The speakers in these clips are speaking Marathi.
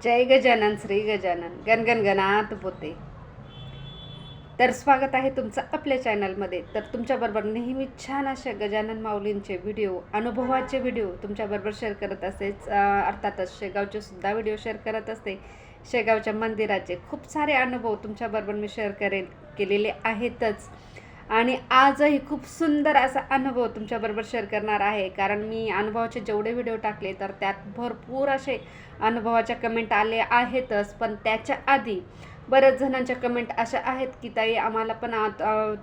जय गजानन श्री गजानन गणगण गणात बोते. तर स्वागत आहे तुमचं आपल्या चॅनलमध्ये. तर तुमच्याबरोबर नेहमी छान अशा गजानन माऊलींचे व्हिडिओ, अनुभवाचे व्हिडिओ तुमच्याबरोबर शेअर करत असेच. अर्थातच शेगावचे सुद्धा व्हिडिओ शेअर करत असते. शेगावच्या मंदिराचे खूप सारे अनुभव तुमच्याबरोबर मी शेअर केलेले आहेतच. आणि आजही खूप सुंदर असा अनुभव तुमच्याबरोबर शेअर करणार आहे. कारण मी अनुभवाचे जेवढे व्हिडिओ टाकले तर त्यात भरपूर असे अनुभवाच्या कमेंट आले आहेतच. पण त्याच्या आधी बऱ्याच जणांच्या कमेंट अशा आहेत की ताई आम्हाला पण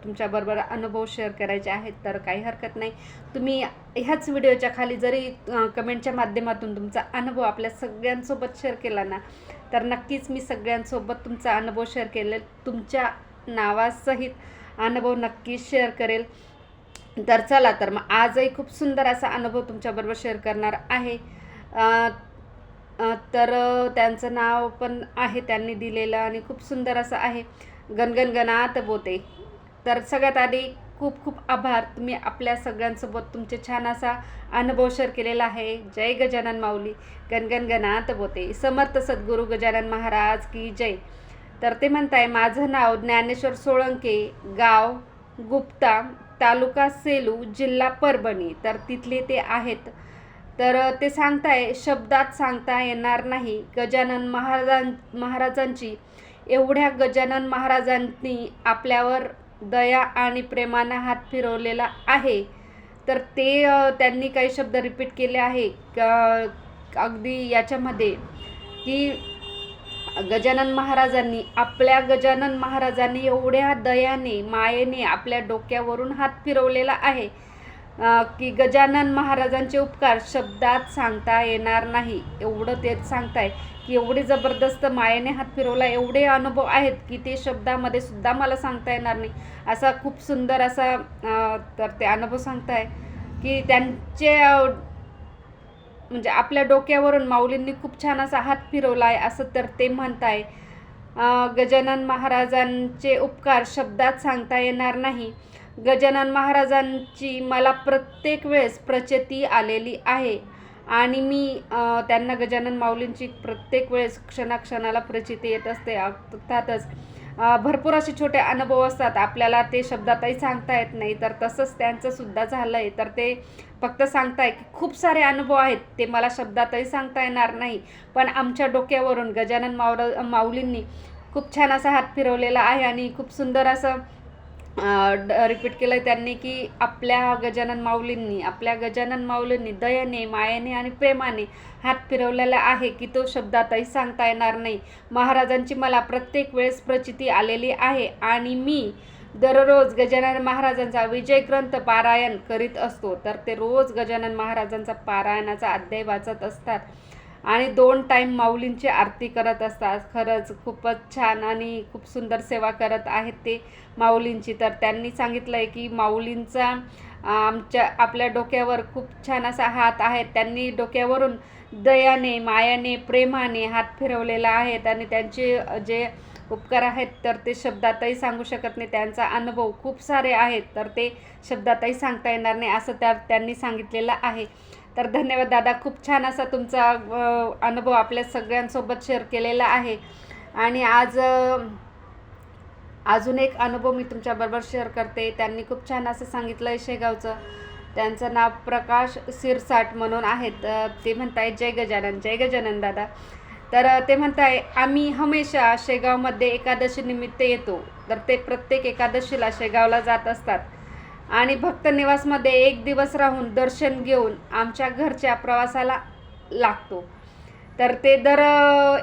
तुमच्याबरोबर अनुभव शेअर करायचे आहेत. तर काही हरकत नाही, तुम्ही ह्याच व्हिडिओच्या खाली जरी कमेंटच्या माध्यमातून तुमचा अनुभव आपल्या सगळ्यांसोबत शेअर केला ना, तर नक्कीच मी सगळ्यांसोबत तुमचा अनुभव शेअर केले, तुमच्या नावासहित अनुभव नक्कीच शेअर करेल. तर चला, तर मग आजही खूप सुंदर असा अनुभव तुमच्याबरोबर शेअर करणार आहे. तर त्यांचं नाव पण आहे त्यांनी दिलेलं आणि खूप सुंदर असं आहे, गणगण गणात बोते. तर सगळ्यात आधी खूप खूप आभार, तुम्ही आपल्या सगळ्यांसोबत तुमचे छान असा अनुभव शेअर केलेला आहे. जय गजानन माऊली, गणगण गणात बोते. समर्थ सद्गुरू गजानन महाराज की जय. तर ते म्हणताय, माझं नाव ज्ञानेश्वर सोळंके, गाव गुप्ता, तालुका सेलू, जिल्हा परभणी. तर तिथले ते आहेत. तर ते सांगताय, शब्दात सांगता येणार नाही गजानन महाराजांची. एवढ्या गजानन महाराजांनी आपल्यावर दया आणि प्रेमानं हात फिरवलेला आहे. तर ते त्यांनी काही शब्द रिपीट केले आहे अगदी याच्यामध्ये, की गजानन महाराजांनी एवढ्या दयाने मायेने आपल्या डोक्यावरून हात फिरवलेला आहे की गजानन महाराजांचे उपकार शब्दात सांगता येणार नाही. एवढं तेच सांगताय की एवढे जबरदस्त मायेने हात फिरवला, एवढे अनुभव आहेत की ते शब्दामध्ये सुद्धा मला सांगता येणार नाही. असा खूप सुंदर असा तर ते अनुभव सांगताय की त्यांचे म्हणजे आपल्या डोक्यावरून माऊलींनी खूप छान असा हात फिरवला आहे असं तर ते म्हणताय. गजानन महाराजांचे उपकार शब्दात सांगता येणार नाही. गजानन महाराजांची मला प्रत्येक वेळेस प्रचिती आलेली आहे आणि मी त्यांना गजानन माऊलींची प्रत्येक वेळेस क्षणाक्षणाला प्रचिती येत असते. अर्थातच भरपूर असे छोटे अनुभव असतात, आपल्याला ते शब्दातही सांगता येत नाही. तर तसंच त्यांचं सुद्धा झालं आहे. तर ते फक्त सांगताय की खूप सारे अनुभव आहेत, ते मला शब्दातही सांगता येणार नाही, पण आमच्या डोक्यावरून गजानन माऊलींनी खूप छान असा हात फिरवलेला आहे. आणि खूप सुंदर असं रिपीट केलं त्यांनी की आपल्या गजानन माऊलींनी दयेने, मायेने आणि प्रेमाने हात फिरवलेला आहे की तो शब्दातही सांगता येणार नाही. महाराजांची मला प्रत्येक वेळेस प्रचिती आलेली आहे आणि मी दररोज गजानन महाराजांचा विजय ग्रंथ पारायण करीत असतो. तर ते रोज गजानन महाराजांचा पारायणाचा अध्याय वाचत असतात आणि 2 टाईम माऊलींची आरती करत असतात. खरंच खूपच छान आणि खूप सुंदर सेवा करत आहेत ते माऊलींची. तर त्यांनी सांगितलं आहे की माऊलींचा आपल्या डोक्यावर खूप छान असा हात आहे. त्यांनी डोक्यावरून दयाने, मायाने, प्रेमाने हात फिरवलेला आहे आणि त्यांचे जे उपकार आहेत तर ते शब्दातही सांगू शकत नाही. त्यांचा अनुभव खूप सारे आहेत, तर ते शब्दातही सांगता येणार नाही असं त्यांनी सांगितलेलं आहे. तर धन्यवाद दादा, खूप छान असा तुमचा अनुभव आपल्या सगळ्यांसोबत शेअर केलेला आहे. आणि आज अजून एक अनुभव मी तुमच्याबरोबर शेअर करते. त्यांनी खूप छान असं सांगितलं आहे शेगावचं. त्यांचं नाव प्रकाश सिरसाट म्हणून आहेत. ते म्हणताय, जय गजानन दादा. तर ते म्हणताय, आम्ही हमेशा शेगावमध्ये एकादशी निमित्त येतो. तर ते प्रत्येक एकादशीला शेगावला जात असतात आणि भक्त निवासमध्ये 1 दिवस राहून दर्शन घेऊन आमच्या घरच्या प्रवासाला लागतो. तर ते दर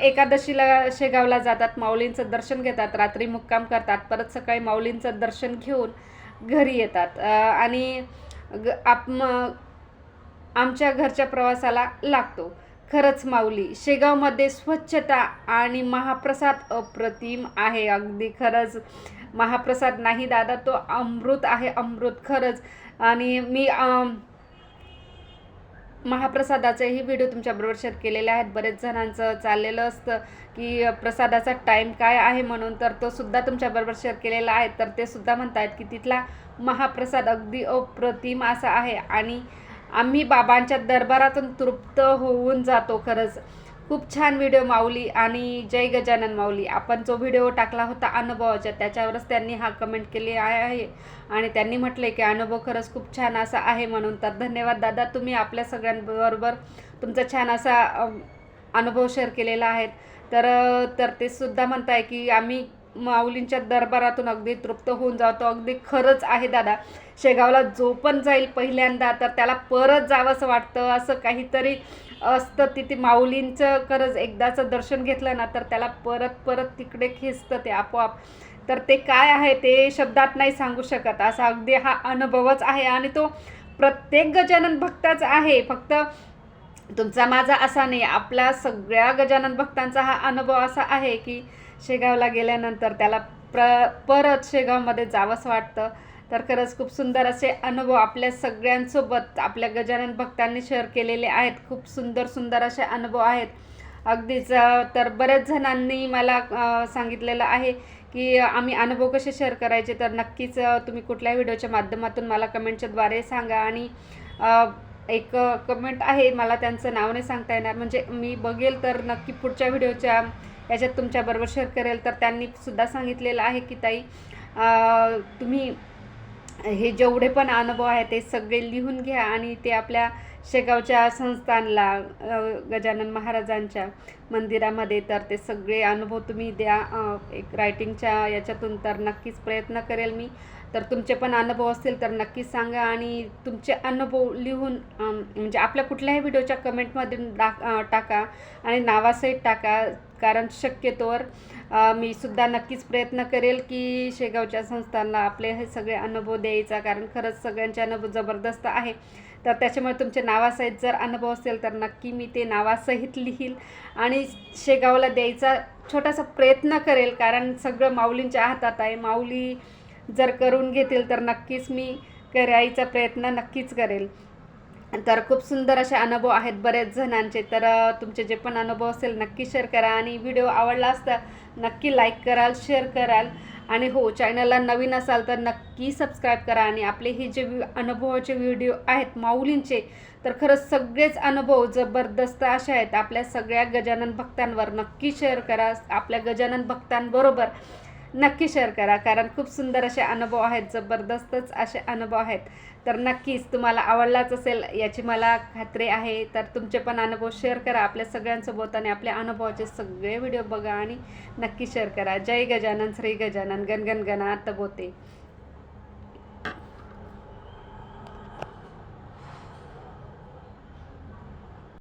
एकादशीला शेगावला जातात, माऊलींचं दर्शन घेतात, रात्री मुक्काम करतात, परत सकाळी माऊलींचं दर्शन घेऊन घरी येतात आणि आमच्या घरच्या प्रवासाला लागतो. खरंच माऊली, शेगावमध्ये स्वच्छता आणि महाप्रसाद अप्रतिम आहे. अगदी खरंच, महाप्रसाद नाही दादा, तो अमृत आहे, अमृत खरंच. आणि मी महाप्रसादाचेही व्हिडिओ तुमच्याबरोबर शेअर केलेले आहेत. बरेच जणांचं चाललेलं असतं की प्रसादाचा टाईम काय आहे म्हणून, तर तो सुद्धा तुमच्याबरोबर शेअर केलेला आहे. तर ते सुद्धा म्हणतात की तिथला महाप्रसाद अगदी अप्रतिम असा आहे आणि आम्ही बाबांच्या दरबारातून तृप्त होऊन जातो. खरंच खूप छान व्हिडिओ माऊली आणि जय गजानन माऊली. आपण जो व्हिडिओ टाकला होता अनुभवाचा, त्याच्यावरच त्यांनी हा कमेंट केली आहे आणि त्यांनी म्हटले की अनुभव खरंच खूप छान असा आहे म्हणून. तर धन्यवाद दादा, तुम्ही आपल्या सगळ्यांबरोबर तुमचा छान असा अनुभव शेअर केलेला आहे. तर ते सुद्धा म्हणताय की आम्ही माऊलींच्या दरबारातून अगदी तृप्त होऊन जातो. अगदी खरंच आहे दादा. शेगावला जो पण जाईल पहिल्यांदा तर त्याला परत जावंसं वाटतं. असं काहीतरी असतं तिथे माऊलींचं. खरंच एकदाचं दर्शन घेतलं ना तर त्याला परत परत तिकडे खेचतं ते आपोआप. तर ते काय आहे ते शब्दात नाही सांगू शकत. असा अगदी हा अनुभवच आहे आणि तो प्रत्येक गजानन भक्ताचा आहे. फक्त तुमचा माझा असा नाही, आपल्या सगळ्या गजानन भक्तांचा हा अनुभव असा आहे की शेगावला गेल्यानंतर त्याला परत शेगावमध्ये जावंसं वाटतं. तर खरंच खूप सुंदर असे अनुभव आपल्या सगळ्यांसोबत आपल्या गजानन भक्तांनी शेअर केलेले आहेत. खूप सुंदर सुंदर असे अनुभव आहेत अगदीच. तर बऱ्याच जणांनी मला सांगितलेलं आहे की आम्ही अनुभव कसे शेअर करायचे. तर नक्कीच तुम्ही कुठल्याही व्हिडिओच्या माध्यमातून मला कमेंटच्याद्वारे सांगा. आणि एक कमेंट आहे, मला त्यांचं नाव नाही सांगता येणार, म्हणजे मी बघेल तर नक्की पुढच्या व्हिडिओच्या याच्यात तुमच्याबरोबर शेअर करेल. तर त्यांनी सुद्धा सांगितलेलं आहे की ताई तुम्ही हे जेवढे पण अनुभव आहेत ते सगळे लिहून घ्या आणि ते आपल्या शेगावच्या संस्थानला गजानन महाराजांच्या मंदिरामध्ये तर ते सगळे अनुभव तुम्ही द्या एक रायटिंगच्या याच्यातून. तर नक्कीच प्रयत्न करेल मी. तर तुमचे पण अनुभव असतील तर नक्कीच सांगा आणि तुमचे अनुभव लिहून म्हणजे आपल्या कुठल्याही व्हिडिओच्या कमेंटमधून टाका आणि नावासहित टाका. कारण शक्यतोवर मी सुद्धा नक्कीच प्रयत्न करेल की शेगावच्या संस्थांना आपले हे सगळे अनुभव द्यायचा. कारण खरंच सगळ्यांचे अनुभव जबरदस्त आहे. तर त्याच्यामुळे तुमचे नावासहित जर अनुभव असेल तर नक्की मी ते नावासहित लिहील आणि शेगावला द्यायचा छोटासा प्रयत्न करेल. कारण सगळं माऊलींच्या हातात आहे. माऊली जर करून घेतील तर नक्कीच मी करायचा प्रयत्न नक्कीच करेल. तर खूप सुंदर असे अनुभव आहेत बरेच जणांचे. तर तुमचे जे पण अनुभव असेल नक्की शेअर करा आणि व्हिडिओ आवडला असता नक्की लाईक कराल, शेअर कराल आणि हो, चॅनलला नवीन असाल तर नक्की सबस्क्राईब करा. आणि आपले हे जे अनुभवाचे व्हिडिओ आहेत माऊलींचे तर खरंच सगळेच अनुभव जबरदस्त असे आहेत. आपल्या सगळ्या गजानन भक्तांवर नक्की शेअर करा, आपल्या गजानन भक्तांबरोबर नक्की शेअर करा. कारण खूप सुंदर असे अनुभव आहेत, जबरदस्तच असे अनुभव आहेत. तर नक्कीच तुम्हाला आवडलाच असेल याची मला खात्री आहे. तर तुमचे पण अनुभव शेअर करा आपल्या सगळ्यांसोबत आणि आपल्या अनुभवाचे सगळे व्हिडिओ बघा आणि नक्की शेअर करा. जय गजानन, श्री गजानन, गण गण गणात बोते.